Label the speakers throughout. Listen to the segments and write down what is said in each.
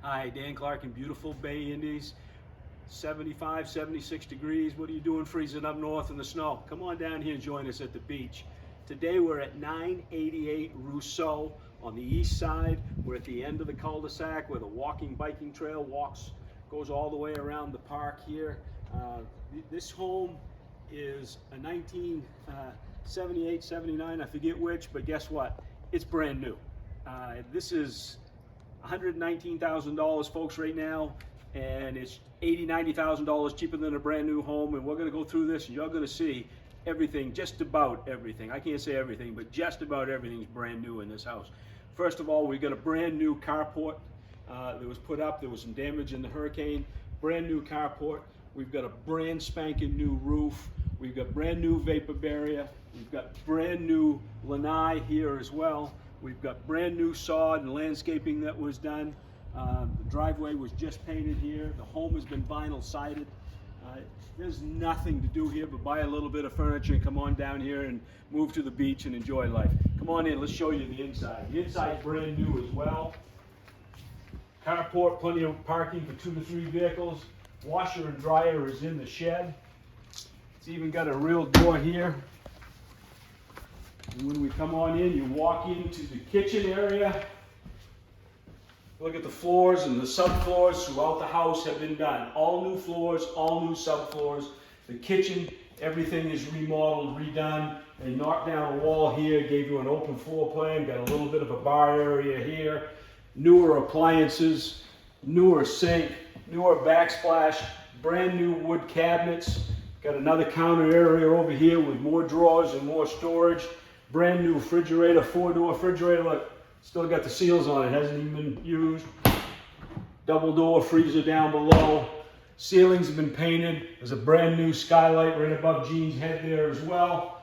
Speaker 1: Hi, Dan Clark in beautiful Bay Indies. 75, 76 degrees. What are you doing freezing up north in the snow? Come on down here and join us at the beach. Today we're at 988 Roseau on the east side. We're at the end of the cul-de-sac where the walking biking trail goes all the way around the park here. This home is a 1978, 79, I forget which, but guess what? It's brand new. This is $119,000 folks right now, and it's $80,000, $90,000 cheaper than a brand new home. And we're going to go through this and you're going to see everything, just about everything. I can't say everything, but just about everything's brand new in this house. First of all, we got a brand new carport that was put up. There was some damage in the hurricane. Brand new carport. We've got a brand spanking new roof. We've got brand new vapor barrier. We've got brand new lanai here as well. We've got brand new sod and landscaping that was done. The driveway was just painted here. The home has been vinyl sided. There's nothing to do here but buy a little bit of furniture and come on down here and move to the beach and enjoy life. Come on in, let's show you the inside. The inside's brand new as well. Carport, plenty of parking for 2 to 3 vehicles. Washer and dryer is in the shed. It's even got a real door here. And when we come on in, you walk into the kitchen area. Look at the floors, and the subfloors throughout the house have been done. All new floors, all new subfloors. The kitchen, everything is remodeled, redone. They knocked down a wall here, gave you an open floor plan, got a little bit of a bar area here. Newer appliances, newer sink, newer backsplash, brand new wood cabinets. Got another counter area over here with more drawers and more storage. Brand new refrigerator, 4-door refrigerator. Look, still got the seals on it, hasn't even been used. Double door freezer down below. Ceilings have been painted. There's a brand new skylight right above Jean's head there as well.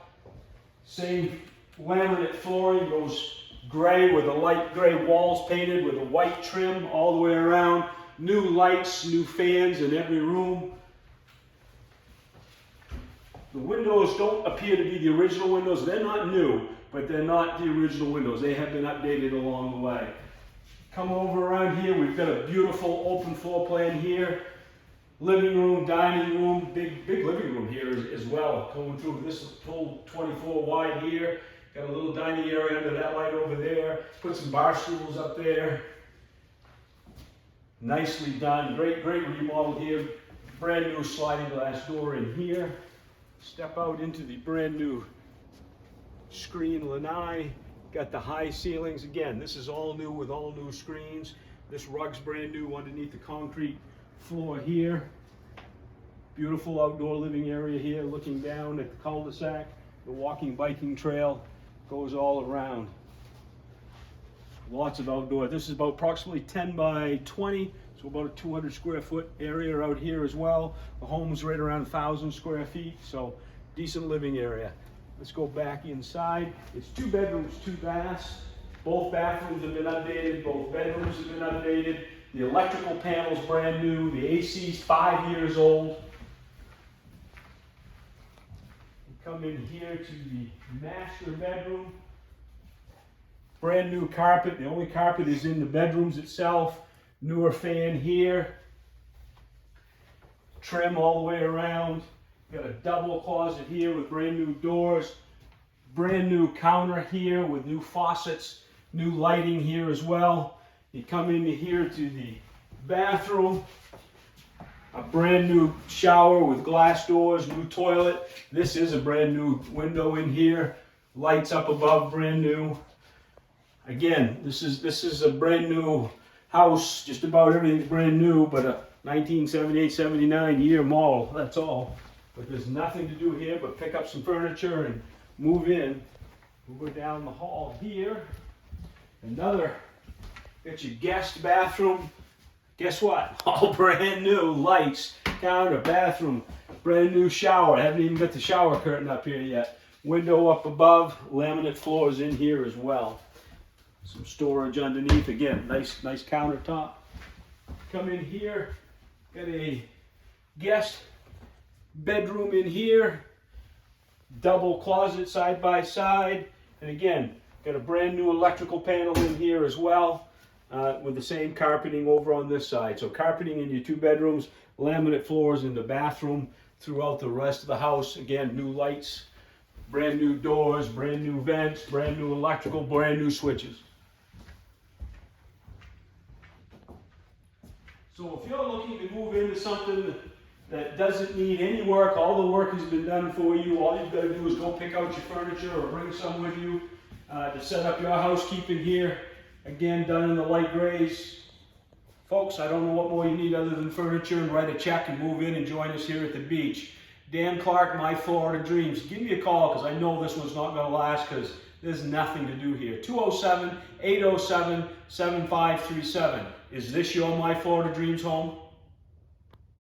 Speaker 1: Same laminate flooring, goes gray with the light gray walls painted with a white trim all the way around. New lights, new fans in every room. The windows don't appear to be the original windows. They're not new, but they're not the original windows. They have been updated along the way. Come over around here. We've got a beautiful open floor plan here. Living room, dining room, big living room here as well. Going through this full 24 wide here. Got a little dining area under that light over there. Put some bar stools up there. Nicely done. Great remodel here. Brand new sliding glass door in here. Step out into the brand new screen lanai. Got the high ceilings. Again, this is all new with all new screens. This rug's brand new underneath the concrete floor here. Beautiful outdoor living area here, looking down at the cul-de-sac. The walking biking trail goes all around. Lots of outdoor. This is about approximately 10 by 20. So about a 200 square foot area out here as well. The home's right around 1,000 square feet, so decent living area. Let's go back inside. It's 2 bedrooms, 2 baths. Both bathrooms have been updated, both bedrooms have been updated. The electrical panel's brand new, the AC's 5 years old. We come in here to the master bedroom. Brand new carpet. The only carpet is in the bedrooms itself. Newer fan here. Trim all the way around. Got a double closet here with brand new doors. Brand new counter here with new faucets. New lighting here as well. You come into here to the bathroom. A brand new shower with glass doors, new toilet. This is a brand new window in here. Lights up above, brand new. Again, this is a brand new house. Just about everything's brand new, but a 1978, 79 year model, that's all. But there's nothing to do here but pick up some furniture and move in. We'll go down the hall here. Got your guest bathroom. Guess what? All brand new. Lights, counter, bathroom, brand new shower. I haven't even got the shower curtain up here yet. Window up above, laminate floors in here as well. Some storage underneath. Again, nice countertop. Come in here. Got a guest bedroom in here. Double closet side by side. And again, got a brand new electrical panel in here as well. with the same carpeting over on this side. So carpeting in your 2 bedrooms, laminate floors in the bathroom, throughout the rest of the house. Again, new lights, brand new doors, brand new vents, brand new electrical, brand new switches. So if you're looking to move into something that doesn't need any work, all the work has been done for you, all you've got to do is go pick out your furniture or bring some with you to set up your housekeeping here. Again, done in the light grays. Folks, I don't know what more you need other than furniture, and write a check and move in and join us here at the beach. Dan Clark, My Florida Dreams. Give me a call, because I know this one's not going to last, because there's nothing to do here. 207-807-7537. Is this your My Florida Dreams home?